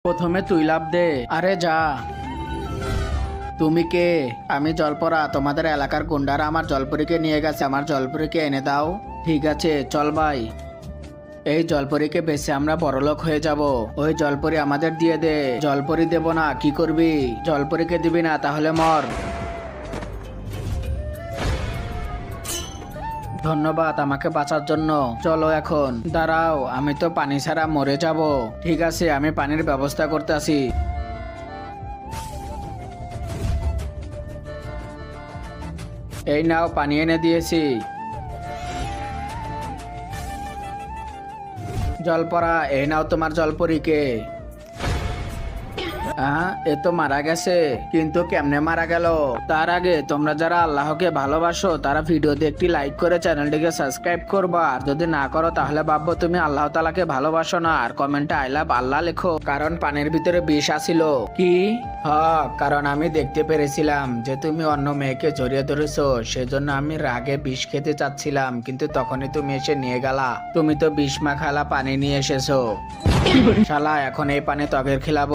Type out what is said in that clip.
প্রথমে তুই লাভ দে। আরে যা। তুমি কে? আমি জলপরা, তোমাদের এলাকার গুন্ডারা আমার জলপরীকে নিয়ে গেছে, আমার জলপরীকে এনে দাও। ঠিক আছে চল ভাই, এই জলপরীকে বেচে আমরা বড়লোক হয়ে যাব। ওই জলপরী আমাদের দিয়ে দে। জলপরী দেব না, কি করবি? জলপরীকে দিবি না তাহলে মর। ধন্যবাদ আমাকে বাঁচার জন্য। চলো এখন। দাঁড়াও, আমি তো পানি ছাড়া মরে যাব। ঠিক আছে, আমি পানির ব্যবস্থা করতে আসি। এই নাও, পানি এনে দিয়েছি। জলপরা, এই নাও তোমার জলপরীকে। এ তো মারা গেছে, কিন্তু কেমনে মারা গেল? তার আগে তোমরা যারা আল্লাহকে ভালোবাসো তারা ভিডিওতে একটি লাইক করে চ্যানেলটিকে সাবস্ক্রাইব করবা। আর যদি না করো তাহলে ভাববো তুমি আল্লাহ তাআলাকে ভালোবাসো না। আর কমেন্টে আই লাভ আল্লাহ লেখো, কারণ পানির ভিতরে বিষ আছিল। কি? কারণ আমি দেখতে পেরেছিলাম যে তুমি অন্য মেয়েকে জড়িয়ে ধরেছো, সেজন্য আমি রাগে বিষ খেতে চাচ্ছিলাম, কিন্তু তখনই তুমি এসে নিয়ে গেলা। তুমি তো বিষ মাখালা পানি নিয়ে এসেছো। শালা, এখন এই পানি ত্বকের খেলাবো।